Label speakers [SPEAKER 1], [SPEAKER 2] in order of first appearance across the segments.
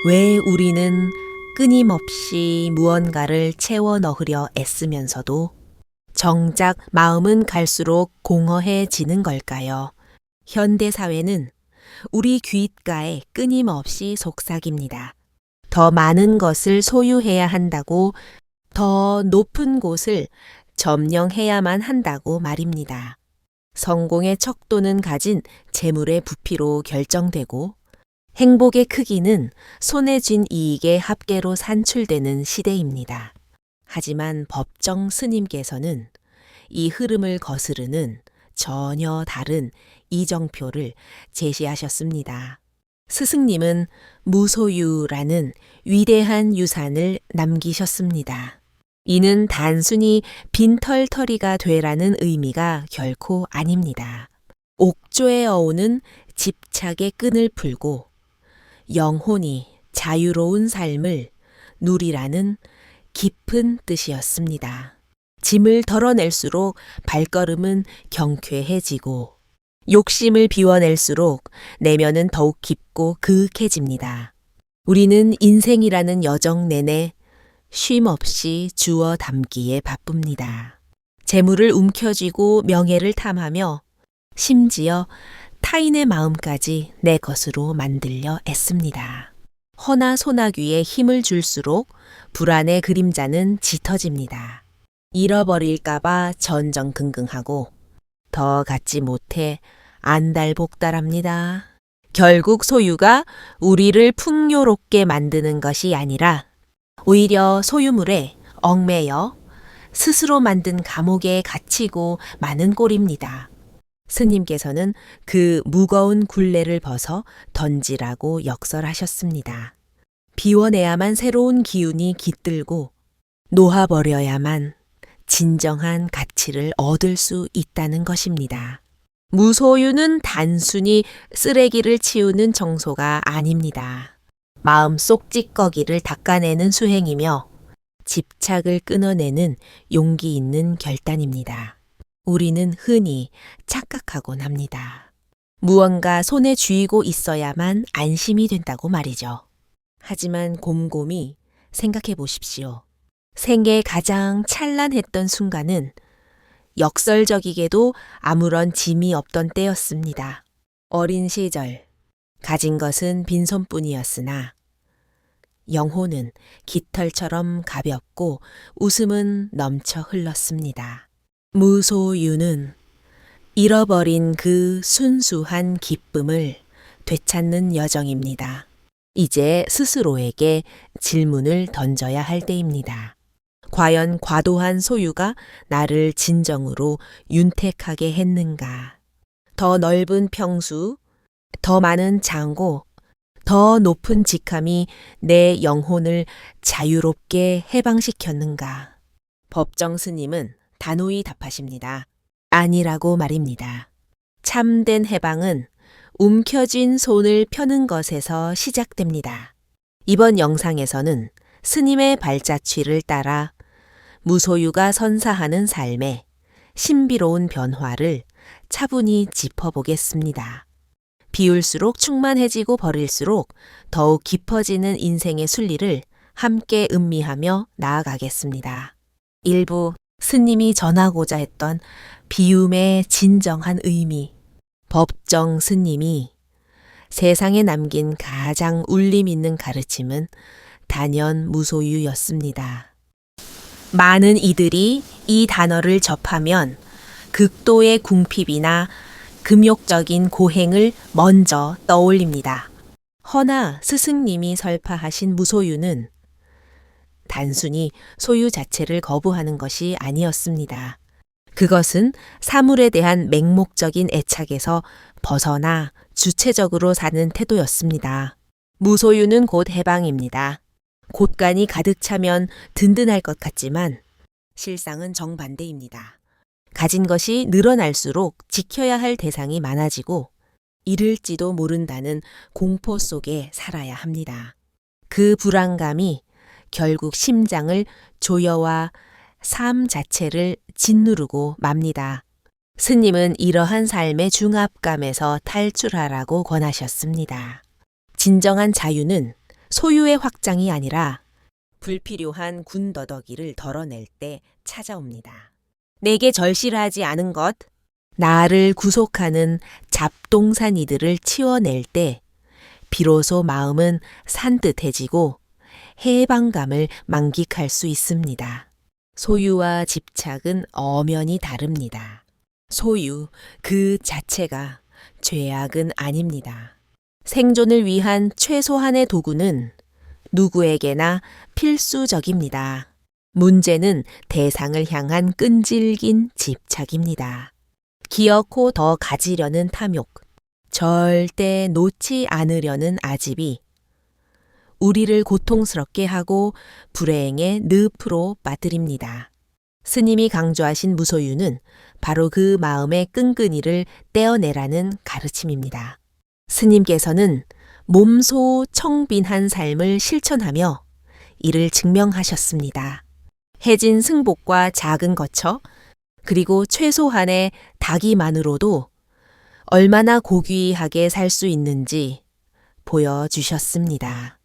[SPEAKER 1] 왜 우리는 끊임없이 무언가를 채워 넣으려 애쓰면서도 정작 마음은 갈수록 공허해지는 걸까요? 현대 사회는 우리 귓가에 끊임없이 속삭입니다. 더 많은 것을 소유해야 한다고, 더 높은 곳을 점령해야만 한다고 말입니다. 성공의 척도는 가진 재물의 부피로 결정되고 행복의 크기는 손에 쥔 이익의 합계로 산출되는 시대입니다. 하지만 법정 스님께서는 이 흐름을 거스르는 전혀 다른 이정표를 제시하셨습니다. 스승님은 무소유라는 위대한 유산을 남기셨습니다. 이는 단순히 빈털터리가 되라는 의미가 결코 아닙니다. 옥조에 어우는 집착의 끈을 풀고 영혼이 자유로운 삶을 누리라는 깊은 뜻이었습니다. 짐을 덜어낼수록 발걸음은 경쾌해지고 욕심을 비워낼수록 내면은 더욱 깊고 그윽해집니다. 우리는 인생이라는 여정 내내 쉼 없이 주워 담기에 바쁩니다. 재물을 움켜쥐고 명예를 탐하며 심지어 타인의 마음까지 내 것으로 만들려 애씁니다. 허나 소나귀에 힘을 줄수록 불안의 그림자는 짙어집니다. 잃어버릴까봐 전전긍긍하고 더 갖지 못해 안달복달합니다. 결국 소유가 우리를 풍요롭게 만드는 것이 아니라 오히려 소유물에 얽매여 스스로 만든 감옥에 갇히고 마는 꼴입니다. 스님께서는 그 무거운 굴레를 벗어 던지라고 역설하셨습니다. 비워내야만 새로운 기운이 깃들고 놓아버려야만 진정한 가치를 얻을 수 있다는 것입니다. 무소유는 단순히 쓰레기를 치우는 청소가 아닙니다. 마음속 찌꺼기를 닦아내는 수행이며 집착을 끊어내는 용기 있는 결단입니다. 우리는 흔히 착각하곤 합니다. 무언가 손에 쥐고 있어야만 안심이 된다고 말이죠. 하지만 곰곰이 생각해 보십시오. 생애의 가장 찬란했던 순간은 역설적이게도 아무런 짐이 없던 때였습니다. 어린 시절, 가진 것은 빈손뿐이었으나 영혼은 깃털처럼 가볍고 웃음은 넘쳐 흘렀습니다. 무소유는 잃어버린 그 순수한 기쁨을 되찾는 여정입니다. 이제 스스로에게 질문을 던져야 할 때입니다. 과연 과도한 소유가 나를 진정으로 윤택하게 했는가? 더 넓은 평수, 더 많은 장고, 더 높은 직함이 내 영혼을 자유롭게 해방시켰는가? 법정 스님은 단호히 답하십니다. 아니라고 말입니다. 참된 해방은 움켜쥔 손을 펴는 것에서 시작됩니다. 이번 영상에서는 스님의 발자취를 따라 무소유가 선사하는 삶의 신비로운 변화를 차분히 짚어보겠습니다. 비울수록 충만해지고 버릴수록 더욱 깊어지는 인생의 순리를 함께 음미하며 나아가겠습니다. 일부 스님이 전하고자 했던 비움의 진정한 의미, 법정 스님이 세상에 남긴 가장 울림 있는 가르침은 단연 무소유였습니다. 많은 이들이 이 단어를 접하면 극도의 궁핍이나 금욕적인 고행을 먼저 떠올립니다. 허나 스승님이 설파하신 무소유는 단순히 소유 자체를 거부하는 것이 아니었습니다. 그것은 사물에 대한 맹목적인 애착에서 벗어나 주체적으로 사는 태도였습니다. 무소유는 곧 해방입니다. 곳간이 가득 차면 든든할 것 같지만 실상은 정반대입니다. 가진 것이 늘어날수록 지켜야 할 대상이 많아지고 잃을지도 모른다는 공포 속에 살아야 합니다. 그 불안감이 결국 심장을 조여와 삶 자체를 짓누르고 맙니다. 스님은 이러한 삶의 중압감에서 탈출하라고 권하셨습니다. 진정한 자유는 소유의 확장이 아니라 불필요한 군더더기를 덜어낼 때 찾아옵니다. 내게 절실하지 않은 것, 나를 구속하는 잡동산 이들을 치워낼 때 비로소 마음은 산뜻해지고 해방감을 만끽할 수 있습니다. 소유와 집착은 엄연히 다릅니다. 소유 그 자체가 죄악은 아닙니다. 생존을 위한 최소한의 도구는 누구에게나 필수적입니다. 문제는 대상을 향한 끈질긴 집착입니다. 기어코 더 가지려는 탐욕, 절대 놓지 않으려는 아집이 우리를 고통스럽게 하고 불행의 늪으로 빠뜨립니다. 스님이 강조하신 무소유는 바로 그 마음의 끈끈이를 떼어내라는 가르침입니다. 스님께서는 몸소 청빈한 삶을 실천하며 이를 증명하셨습니다. 해진 승복과 작은 거처, 그리고 최소한의 닭이만으로도 얼마나 고귀하게 살 수 있는지 보여주셨습니다.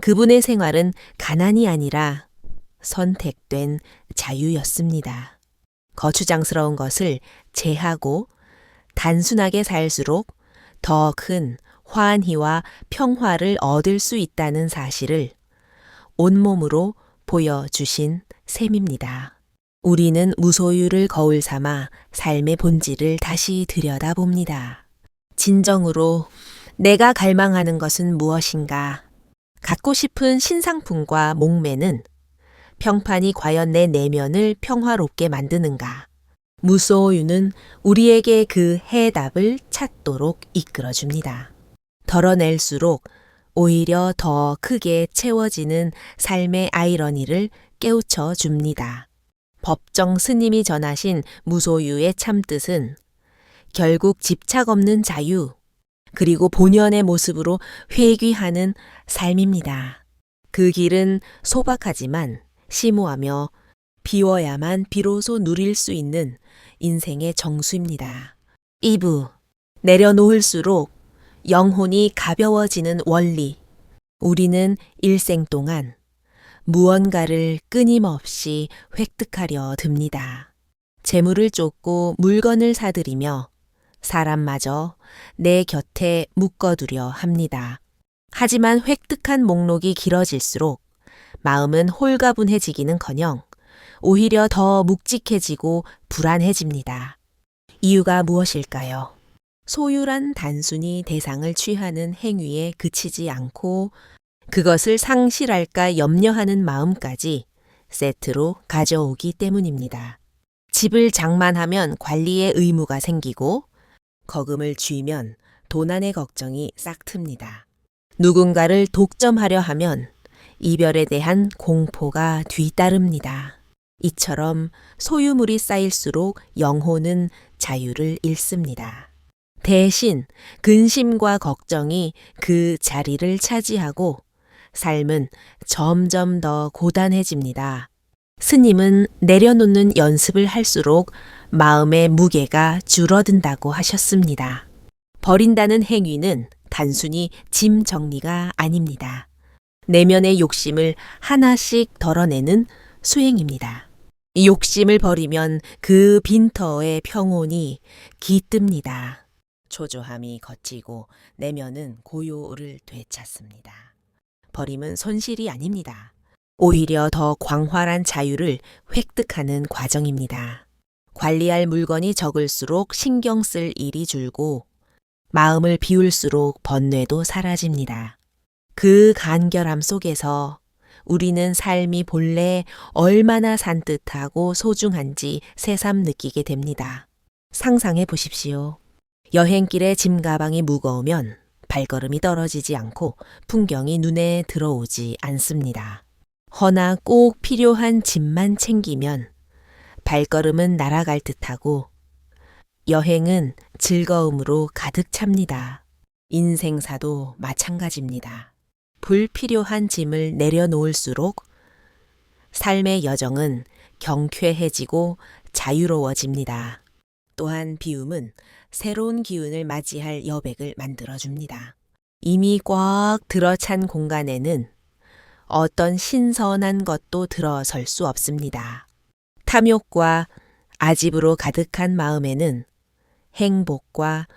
[SPEAKER 1] 그분의 생활은 가난이 아니라 선택된 자유였습니다. 거추장스러운 것을 제하고 단순하게 살수록 더 큰 환희와 평화를 얻을 수 있다는 사실을 온몸으로 보여주신 셈입니다. 우리는 무소유를 거울 삼아 삶의 본질을 다시 들여다봅니다. 진정으로 내가 갈망하는 것은 무엇인가? 갖고 싶은 신상품과 목매는 평판이 과연 내 내면을 평화롭게 만드는가? 무소유는 우리에게 그 해답을 찾도록 이끌어줍니다. 덜어낼수록 오히려 더 크게 채워지는 삶의 아이러니를 깨우쳐 줍니다. 법정 스님이 전하신 무소유의 참뜻은 결국 집착 없는 자유, 그리고 본연의 모습으로 회귀하는 삶입니다. 그 길은 소박하지만 심오하며 비워야만 비로소 누릴 수 있는 인생의 정수입니다. 2부, 내려놓을수록 영혼이 가벼워지는 원리. 우리는 일생 동안 무언가를 끊임없이 획득하려 듭니다. 재물을 쫓고 물건을 사들이며 사람마저 내 곁에 묶어두려 합니다. 하지만 획득한 목록이 길어질수록 마음은 홀가분해지기는커녕 오히려 더 묵직해지고 불안해집니다. 이유가 무엇일까요? 소유란 단순히 대상을 취하는 행위에 그치지 않고 그것을 상실할까 염려하는 마음까지 세트로 가져오기 때문입니다. 집을 장만하면 관리의 의무가 생기고 거금을 쥐면 도난의 걱정이 싹틉니다. 누군가를 독점하려 하면 이별에 대한 공포가 뒤따릅니다. 이처럼 소유물이 쌓일수록 영혼은 자유를 잃습니다. 대신 근심과 걱정이 그 자리를 차지하고 삶은 점점 더 고단해집니다. 스님은 내려놓는 연습을 할수록 마음의 무게가 줄어든다고 하셨습니다. 버린다는 행위는 단순히 짐 정리가 아닙니다. 내면의 욕심을 하나씩 덜어내는 수행입니다. 욕심을 버리면 그 빈터의 평온이 깃듭니다. 초조함이 걷히고 내면은 고요를 되찾습니다. 버림은 손실이 아닙니다. 오히려 더 광활한 자유를 획득하는 과정입니다. 관리할 물건이 적을수록 신경 쓸 일이 줄고 마음을 비울수록 번뇌도 사라집니다. 그 간결함 속에서 우리는 삶이 본래 얼마나 산뜻하고 소중한지 새삼 느끼게 됩니다. 상상해 보십시오. 여행길에 짐 가방이 무거우면 발걸음이 떨어지지 않고 풍경이 눈에 들어오지 않습니다. 허나 꼭 필요한 짐만 챙기면 발걸음은 날아갈 듯하고 여행은 즐거움으로 가득 찹니다. 인생사도 마찬가지입니다. 불필요한 짐을 내려놓을수록 삶의 여정은 경쾌해지고 자유로워집니다. 또한 비움은 새로운 기운을 맞이할 여백을 만들어줍니다. 이미 꽉 들어찬 공간에는 어떤 신선한 것도 들어설 수 없습니다. 탐욕과 아집으로 가득한 마음에는 행복과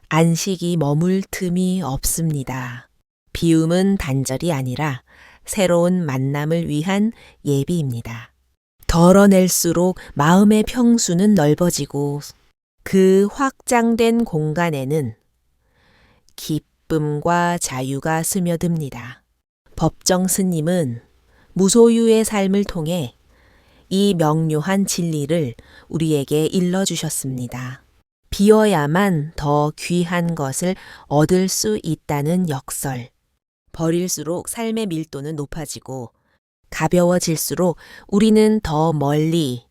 [SPEAKER 1] 안식이 머물 틈이 없습니다. 비움은 단절이 아니라 새로운 만남을 위한 예비입니다. 덜어낼수록 마음의 평수는 넓어지고 그 확장된 공간에는 기쁨과 자유가 스며듭니다. 법정 스님은 무소유의 삶을 통해 이 명료한 진리를 우리에게 일러주셨습니다. 비어야만 더 귀한 것을 얻을 수 있다는 역설. 버릴수록 삶의 밀도는 높아지고 가벼워질수록 우리는 더 멀리,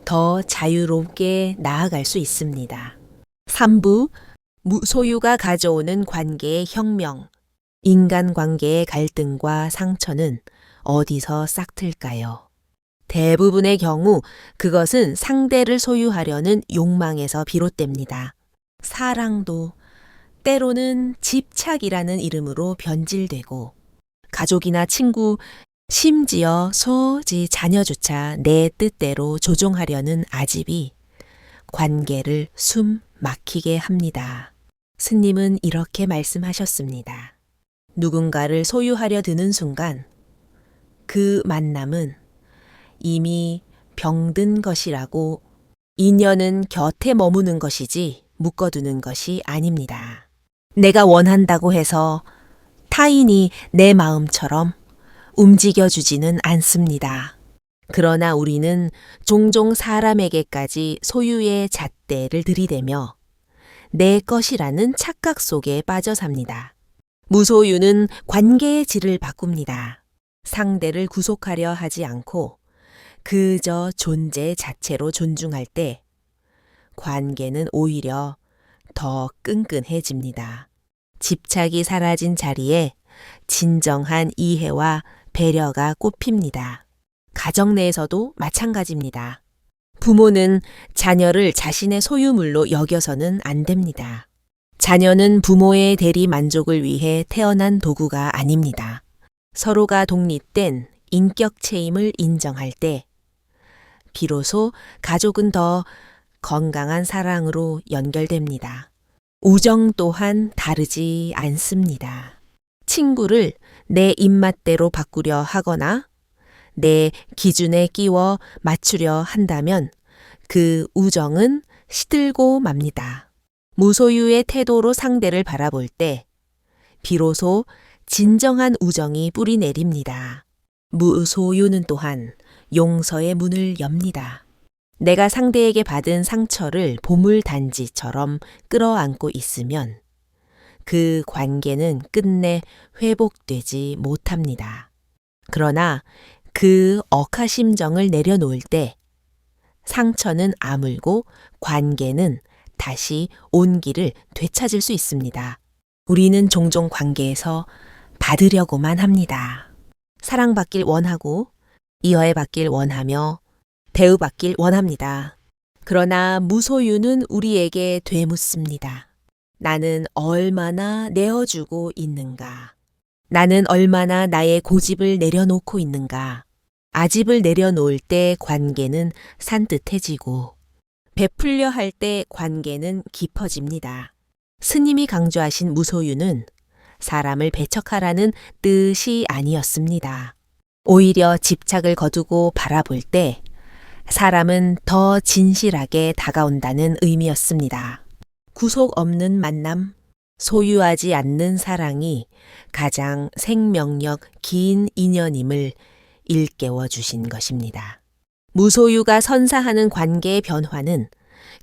[SPEAKER 1] 더 자유롭게 나아갈 수 있습니다. 3부 무소유가 가져오는 관계의 혁명. 인간관계의 갈등과 상처는 어디서 싹틀까요? 대부분의 경우 그것은 상대를 소유하려는 욕망에서 비롯됩니다. 사랑도 때로는 집착이라는 이름으로 변질되고 가족이나 친구, 심지어 소지 자녀조차 내 뜻대로 조종하려는 아집이 관계를 숨 막히게 합니다. 스님은 이렇게 말씀하셨습니다. 누군가를 소유하려 드는 순간 그 만남은 이미 병든 것이라고 인연은 곁에 머무는 것이지 묶어두는 것이 아닙니다. 내가 원한다고 해서 타인이 내 마음처럼 움직여주지는 않습니다. 그러나 우리는 종종 사람에게까지 소유의 잣대를 들이대며 내 것이라는 착각 속에 빠져 삽니다. 무소유는 관계의 질을 바꿉니다. 상대를 구속하려 하지 않고 그저 존재 자체로 존중할 때 관계는 오히려 더 끈끈해집니다. 집착이 사라진 자리에 진정한 이해와 배려가 꽃핍니다. 가정 내에서도 마찬가지입니다. 부모는 자녀를 자신의 소유물로 여겨서는 안 됩니다. 자녀는 부모의 대리 만족을 위해 태어난 도구가 아닙니다. 서로가 독립된 인격체임을 인정할 때 비로소 가족은 더 건강한 사랑으로 연결됩니다. 우정 또한 다르지 않습니다. 친구를 내 입맛대로 바꾸려 하거나 내 기준에 끼워 맞추려 한다면 그 우정은 시들고 맙니다. 무소유의 태도로 상대를 바라볼 때 비로소 진정한 우정이 뿌리 내립니다. 무소유는 또한 용서의 문을 엽니다. 내가 상대에게 받은 상처를 보물단지처럼 끌어안고 있으면 그 관계는 끝내 회복되지 못합니다. 그러나 그 억하심정을 내려놓을 때 상처는 아물고 관계는 다시 온기를 되찾을 수 있습니다. 우리는 종종 관계에서 받으려고만 합니다. 사랑받길 원하고 이해받길 원하며 대우받길 원합니다. 그러나 무소유는 우리에게 되묻습니다. 나는 얼마나 내어주고 있는가? 나는 얼마나 나의 고집을 내려놓고 있는가? 아집을 내려놓을 때 관계는 산뜻해지고 베풀려 할 때 관계는 깊어집니다. 스님이 강조하신 무소유는 사람을 배척하라는 뜻이 아니었습니다. 오히려 집착을 거두고 바라볼 때 사람은 더 진실하게 다가온다는 의미였습니다. 구속 없는 만남, 소유하지 않는 사랑이 가장 생명력 긴 인연임을 일깨워 주신 것입니다. 무소유가 선사하는 관계의 변화는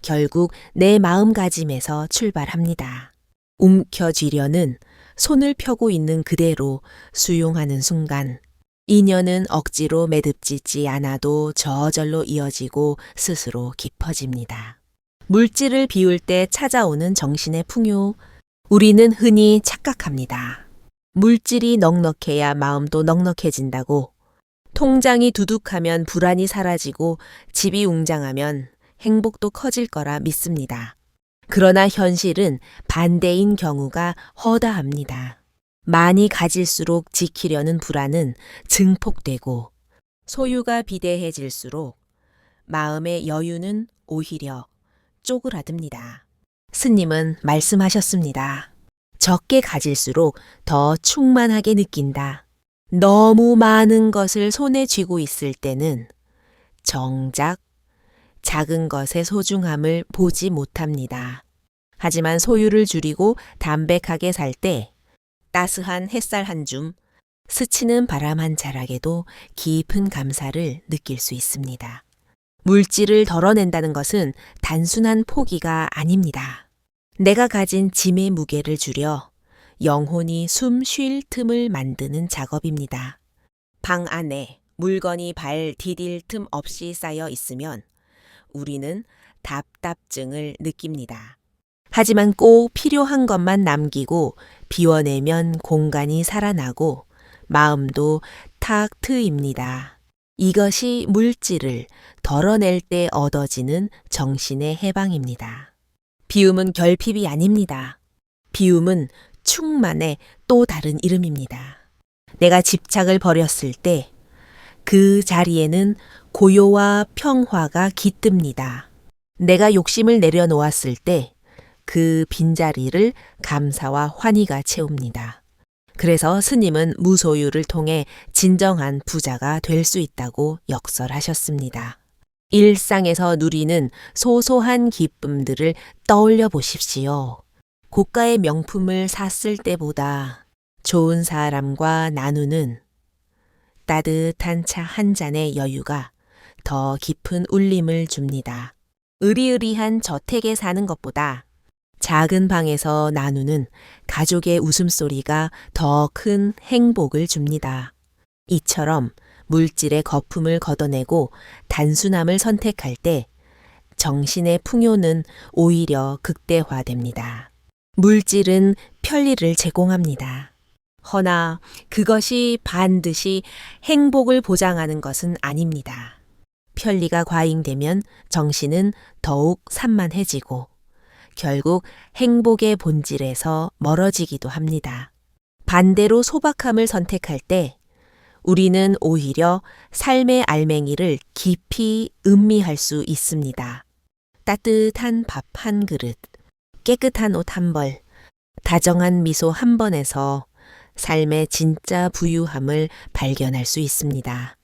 [SPEAKER 1] 결국 내 마음가짐에서 출발합니다. 움켜쥐려는 손을 펴고 있는 그대로 수용하는 순간 인연은 억지로 매듭짓지 않아도 저절로 이어지고 스스로 깊어집니다. 물질을 비울 때 찾아오는 정신의 풍요, 우리는 흔히 착각합니다. 물질이 넉넉해야 마음도 넉넉해진다고, 통장이 두둑하면 불안이 사라지고 집이 웅장하면 행복도 커질 거라 믿습니다. 그러나 현실은 반대인 경우가 허다합니다. 많이 가질수록 지키려는 불안은 증폭되고 소유가 비대해질수록 마음의 여유는 오히려 쪼그라듭니다. 스님은 말씀하셨습니다. 적게 가질수록 더 충만하게 느낀다. 너무 많은 것을 손에 쥐고 있을 때는 정작 작은 것의 소중함을 보지 못합니다. 하지만 소유를 줄이고 담백하게 살 때 따스한 햇살 한 줌, 스치는 바람 한 자락에도 깊은 감사를 느낄 수 있습니다. 물질을 덜어낸다는 것은 단순한 포기가 아닙니다. 내가 가진 짐의 무게를 줄여 영혼이 숨 쉴 틈을 만드는 작업입니다. 방 안에 물건이 발 디딜 틈 없이 쌓여 있으면 우리는 답답증을 느낍니다. 하지만 꼭 필요한 것만 남기고 비워내면 공간이 살아나고 마음도 탁 트입니다. 이것이 물질을 덜어낼 때 얻어지는 정신의 해방입니다. 비움은 결핍이 아닙니다. 비움은 충만의 또 다른 이름입니다. 내가 집착을 버렸을 때 그 자리에는 고요와 평화가 깃듭니다. 내가 욕심을 내려놓았을 때 그 빈자리를 감사와 환희가 채웁니다. 그래서 스님은 무소유를 통해 진정한 부자가 될 수 있다고 역설하셨습니다. 일상에서 누리는 소소한 기쁨들을 떠올려 보십시오. 고가의 명품을 샀을 때보다 좋은 사람과 나누는 따뜻한 차 한 잔의 여유가 더 깊은 울림을 줍니다. 으리으리한 저택에 사는 것보다 작은 방에서 나누는 가족의 웃음소리가 더 큰 행복을 줍니다. 이처럼 물질의 거품을 걷어내고 단순함을 선택할 때 정신의 풍요는 오히려 극대화됩니다. 물질은 편리를 제공합니다. 허나 그것이 반드시 행복을 보장하는 것은 아닙니다. 편리가 과잉되면 정신은 더욱 산만해지고 결국 행복의 본질에서 멀어지기도 합니다. 반대로 소박함을 선택할 때 우리는 오히려 삶의 알맹이를 깊이 음미할 수 있습니다. 따뜻한 밥 한 그릇, 깨끗한 옷 한 벌, 다정한 미소 한 번에서 삶의 진짜 부유함을 발견할 수 있습니다.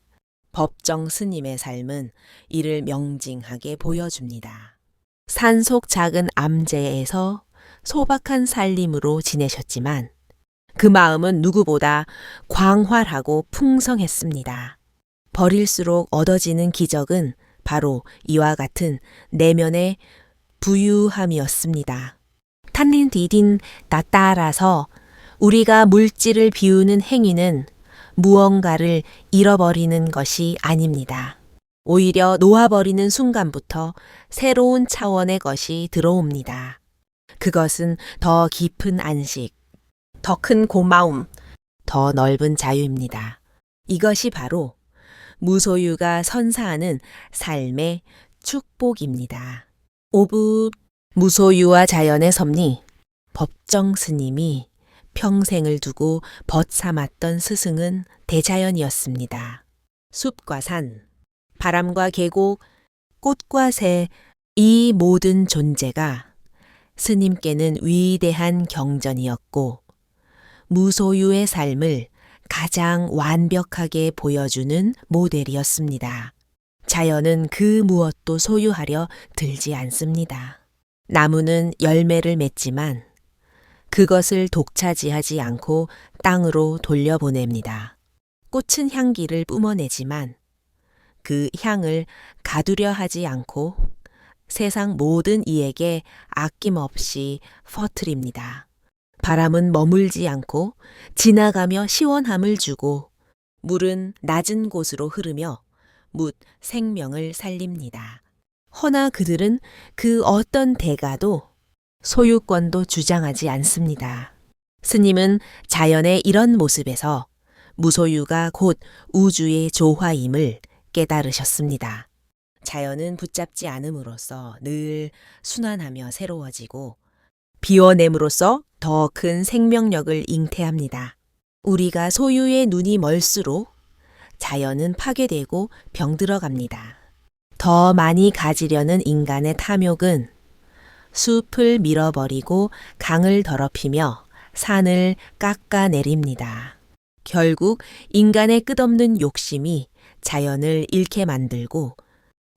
[SPEAKER 1] 법정 스님의 삶은 이를 명징하게 보여줍니다. 산속 작은 암제에서 소박한 살림으로 지내셨지만 그 마음은 누구보다 광활하고 풍성했습니다. 버릴수록 얻어지는 기적은 바로 이와 같은 내면의 부유함이었습니다. 탄린 디딘 나 따라서 우리가 물질을 비우는 행위는 무언가를 잃어버리는 것이 아닙니다. 오히려 놓아버리는 순간부터 새로운 차원의 것이 들어옵니다. 그것은 더 깊은 안식, 더 큰 고마움, 더 넓은 자유입니다. 이것이 바로 무소유가 선사하는 삶의 축복입니다. 오브 무소유와 자연의 섭리, 법정 스님이 평생을 두고 벗삼았던 스승은 대자연이었습니다. 숲과 산, 바람과 계곡, 꽃과 새, 이 모든 존재가 스님께는 위대한 경전이었고 무소유의 삶을 가장 완벽하게 보여주는 모델이었습니다. 자연은 그 무엇도 소유하려 들지 않습니다. 나무는 열매를 맺지만 그것을 독차지하지 않고 땅으로 돌려보냅니다. 꽃은 향기를 뿜어내지만 그 향을 가두려 하지 않고 세상 모든 이에게 아낌없이 퍼뜨립니다. 바람은 머물지 않고 지나가며 시원함을 주고 물은 낮은 곳으로 흐르며 묻 생명을 살립니다. 허나 그들은 그 어떤 대가도 소유권도 주장하지 않습니다. 스님은 자연의 이런 모습에서 무소유가 곧 우주의 조화임을 깨달으셨습니다. 자연은 붙잡지 않음으로써 늘 순환하며 새로워지고 비워냄으로써 더 큰 생명력을 잉태합니다. 우리가 소유의 눈이 멀수록 자연은 파괴되고 병들어갑니다. 더 많이 가지려는 인간의 탐욕은 숲을 밀어버리고 강을 더럽히며 산을 깎아내립니다. 결국 인간의 끝없는 욕심이 자연을 잃게 만들고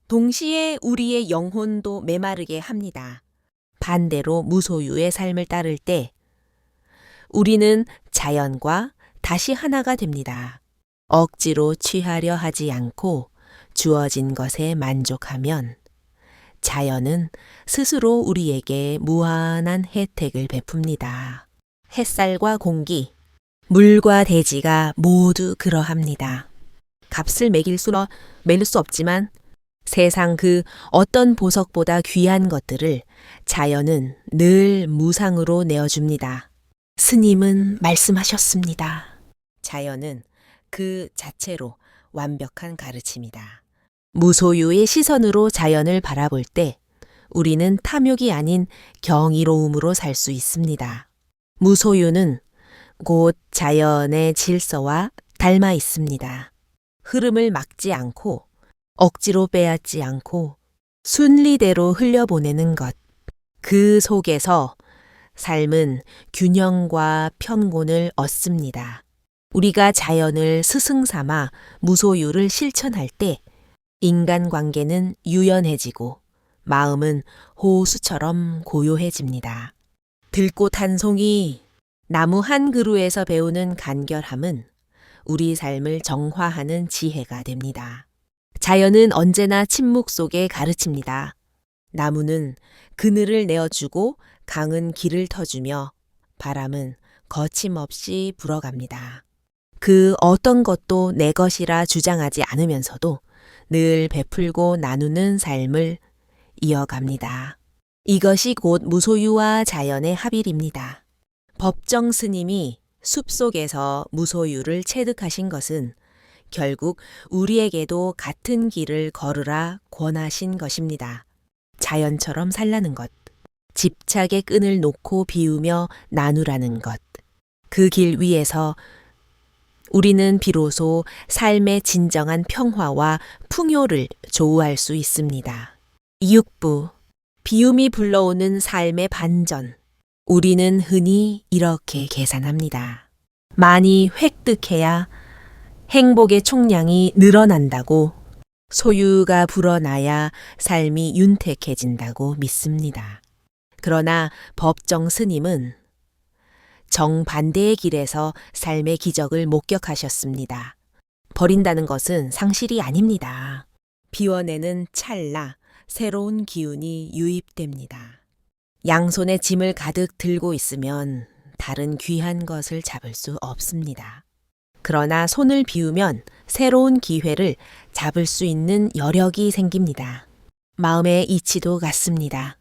[SPEAKER 1] 동시에 우리의 영혼도 메마르게 합니다. 반대로 무소유의 삶을 따를 때 우리는 자연과 다시 하나가 됩니다. 억지로 취하려 하지 않고 주어진 것에 만족하면 자연은 스스로 우리에게 무한한 혜택을 베풉니다. 햇살과 공기, 물과 대지가 모두 그러합니다. 값을 매길 수 없지만 세상 그 어떤 보석보다 귀한 것들을 자연은 늘 무상으로 내어줍니다. 스님은 말씀하셨습니다. 자연은 그 자체로 완벽한 가르침이다. 무소유의 시선으로 자연을 바라볼 때 우리는 탐욕이 아닌 경이로움으로 살 수 있습니다. 무소유는 곧 자연의 질서와 닮아 있습니다. 흐름을 막지 않고 억지로 빼앗지 않고 순리대로 흘려보내는 것. 그 속에서 삶은 균형과 편곤을 얻습니다. 우리가 자연을 스승 삼아 무소유를 실천할 때 인간관계는 유연해지고 마음은 호수처럼 고요해집니다. 들꽃 한 송이, 나무 한 그루에서 배우는 간결함은 우리 삶을 정화하는 지혜가 됩니다. 자연은 언제나 침묵 속에 가르칩니다. 나무는 그늘을 내어주고 강은 길을 터주며 바람은 거침없이 불어갑니다. 그 어떤 것도 내 것이라 주장하지 않으면서도 늘 베풀고 나누는 삶을 이어갑니다. 이것이 곧 무소유와 자연의 합일입니다. 법정 스님이 숲속에서 무소유를 체득하신 것은 결국 우리에게도 같은 길을 걸으라 권하신 것입니다. 자연처럼 살라는 것, 집착의 끈을 놓고 비우며 나누라는 것. 그 길 위에서 우리는 비로소 삶의 진정한 평화와 풍요를 조우할 수 있습니다. 6부, 비움이 불러오는 삶의 반전. 우리는 흔히 이렇게 계산합니다. 많이 획득해야 행복의 총량이 늘어난다고, 소유가 불어나야 삶이 윤택해진다고 믿습니다. 그러나 법정 스님은 정반대의 길에서 삶의 기적을 목격하셨습니다. 버린다는 것은 상실이 아닙니다. 비워내는 찰나 새로운 기운이 유입됩니다. 양손에 짐을 가득 들고 있으면 다른 귀한 것을 잡을 수 없습니다. 그러나 손을 비우면 새로운 기회를 잡을 수 있는 여력이 생깁니다. 마음의 이치도 같습니다.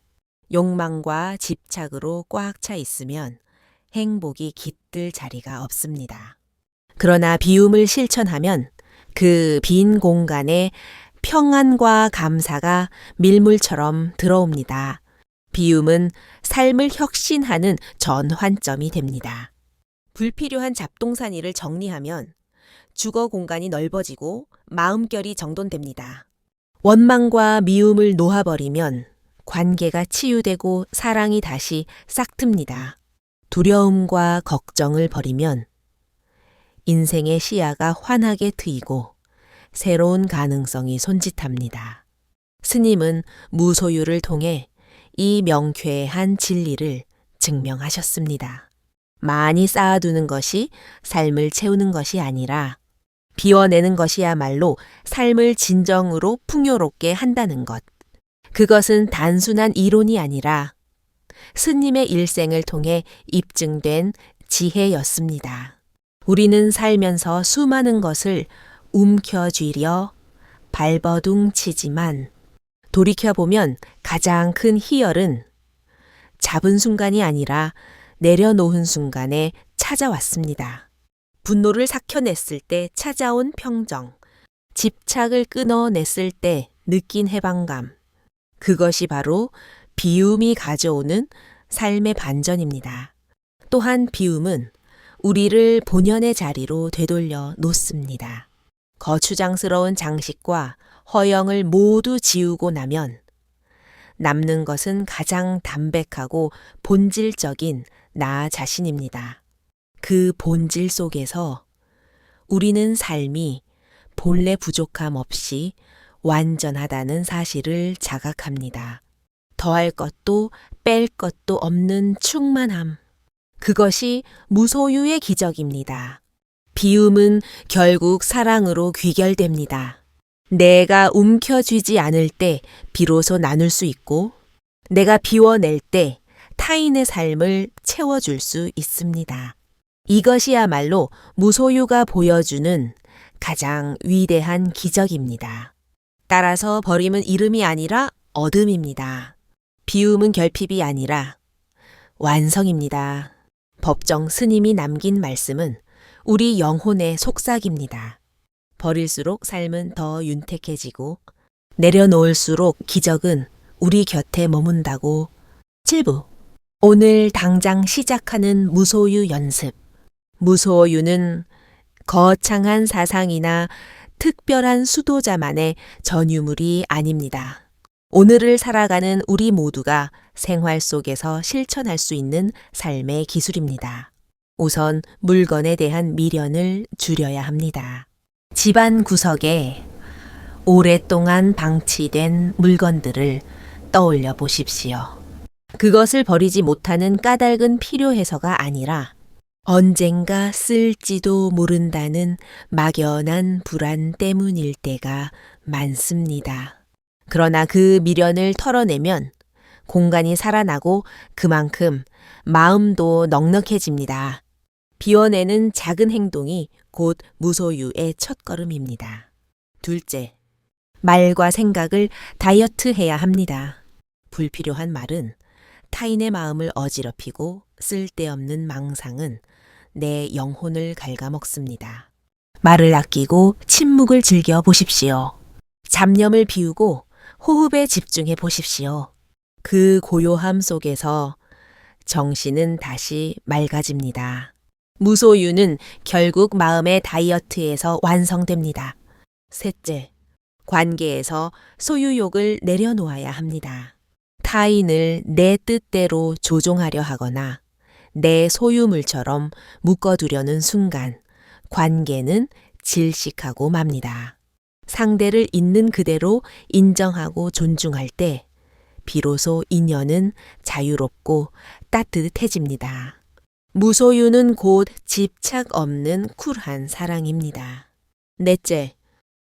[SPEAKER 1] 욕망과 집착으로 꽉 차 있으면 행복이 깃들 자리가 없습니다. 그러나 비움을 실천하면 그 빈 공간에 평안과 감사가 밀물처럼 들어옵니다. 비움은 삶을 혁신하는 전환점이 됩니다. 불필요한 잡동사니를 정리하면 주거 공간이 넓어지고 마음결이 정돈됩니다. 원망과 미움을 놓아버리면 관계가 치유되고 사랑이 다시 싹틉니다. 두려움과 걱정을 버리면 인생의 시야가 환하게 트이고 새로운 가능성이 손짓합니다. 스님은 무소유를 통해 이 명쾌한 진리를 증명하셨습니다. 많이 쌓아두는 것이 삶을 채우는 것이 아니라 비워내는 것이야말로 삶을 진정으로 풍요롭게 한다는 것. 그것은 단순한 이론이 아니라 스님의 일생을 통해 입증된 지혜였습니다. 우리는 살면서 수많은 것을 움켜쥐려 발버둥 치지만 돌이켜보면 가장 큰 희열은 잡은 순간이 아니라 내려놓은 순간에 찾아왔습니다. 분노를 삭혀냈을 때 찾아온 평정, 집착을 끊어냈을 때 느낀 해방감, 그것이 바로 비움이 가져오는 삶의 반전입니다. 또한 비움은 우리를 본연의 자리로 되돌려 놓습니다. 거추장스러운 장식과 허영을 모두 지우고 나면 남는 것은 가장 담백하고 본질적인 나 자신입니다. 그 본질 속에서 우리는 삶이 본래 부족함 없이 완전하다는 사실을 자각합니다. 더할 것도 뺄 것도 없는 충만함. 그것이 무소유의 기적입니다. 비움은 결국 사랑으로 귀결됩니다. 내가 움켜쥐지 않을 때 비로소 나눌 수 있고, 내가 비워낼 때 타인의 삶을 채워줄 수 있습니다. 이것이야말로 무소유가 보여주는 가장 위대한 기적입니다. 따라서 버림은 이름이 아니라 얻음입니다. 비움은 결핍이 아니라 완성입니다. 법정 스님이 남긴 말씀은 우리 영혼의 속삭입니다. 버릴수록 삶은 더 윤택해지고 내려놓을수록 기적은 우리 곁에 머문다고. 7부. 오늘 당장 시작하는 무소유 연습. 무소유는 거창한 사상이나 특별한 수도자만의 전유물이 아닙니다. 오늘을 살아가는 우리 모두가 생활 속에서 실천할 수 있는 삶의 기술입니다. 우선 물건에 대한 미련을 줄여야 합니다. 집안 구석에 오랫동안 방치된 물건들을 떠올려 보십시오. 그것을 버리지 못하는 까닭은 필요해서가 아니라 언젠가 쓸지도 모른다는 막연한 불안 때문일 때가 많습니다. 그러나 그 미련을 털어내면 공간이 살아나고 그만큼 마음도 넉넉해집니다. 비워내는 작은 행동이 곧 무소유의 첫걸음입니다. 둘째, 말과 생각을 다이어트해야 합니다. 불필요한 말은 타인의 마음을 어지럽히고 쓸데없는 망상은 내 영혼을 갉아먹습니다. 말을 아끼고 침묵을 즐겨 보십시오. 잡념을 비우고 호흡에 집중해 보십시오. 그 고요함 속에서 정신은 다시 맑아집니다. 무소유는 결국 마음의 다이어트에서 완성됩니다. 셋째, 관계에서 소유욕을 내려놓아야 합니다. 타인을 내 뜻대로 조종하려 하거나 내 소유물처럼 묶어두려는 순간 관계는 질식하고 맙니다. 상대를 있는 그대로 인정하고 존중할 때 비로소 인연은 자유롭고 따뜻해집니다. 무소유는 곧 집착 없는 쿨한 사랑입니다. 넷째,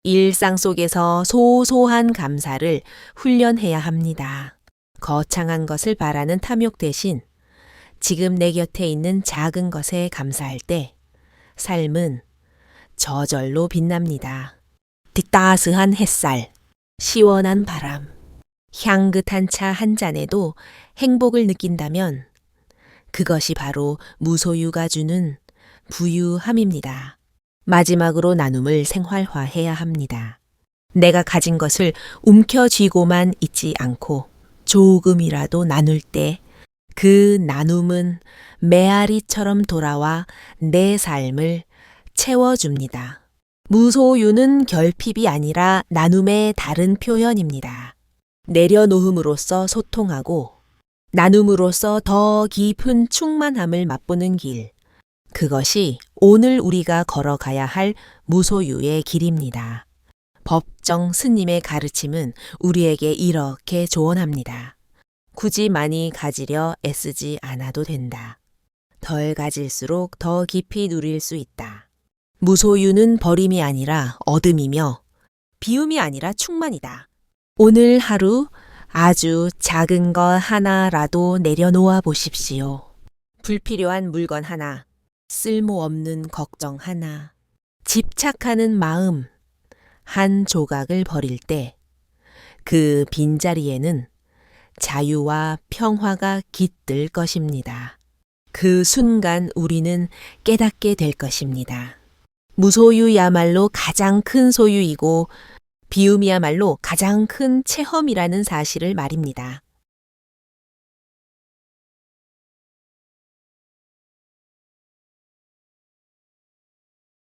[SPEAKER 1] 일상 속에서 소소한 감사를 훈련해야 합니다. 거창한 것을 바라는 탐욕 대신 지금 내 곁에 있는 작은 것에 감사할 때 삶은 저절로 빛납니다. 따스한 햇살, 시원한 바람, 향긋한 차 한 잔에도 행복을 느낀다면 그것이 바로 무소유가 주는 부유함입니다. 마지막으로 나눔을 생활화해야 합니다. 내가 가진 것을 움켜쥐고만 있지 않고 조금이라도 나눌 때 그 나눔은 메아리처럼 돌아와 내 삶을 채워줍니다. 무소유는 결핍이 아니라 나눔의 다른 표현입니다. 내려놓음으로써 소통하고 나눔으로써 더 깊은 충만함을 맛보는 길. 그것이 오늘 우리가 걸어가야 할 무소유의 길입니다. 법정 스님의 가르침은 우리에게 이렇게 조언합니다. 굳이 많이 가지려 애쓰지 않아도 된다. 덜 가질수록 더 깊이 누릴 수 있다. 무소유는 버림이 아니라 얻음이며 비움이 아니라 충만이다. 오늘 하루 아주 작은 것 하나라도 내려놓아 보십시오. 불필요한 물건 하나, 쓸모없는 걱정 하나, 집착하는 마음 한 조각을 버릴 때 그 빈자리에는 자유와 평화가 깃들 것입니다. 그 순간 우리는 깨닫게 될 것입니다. 무소유야말로 가장 큰 소유이고 비움이야말로 가장 큰 체험이라는 사실을 말입니다.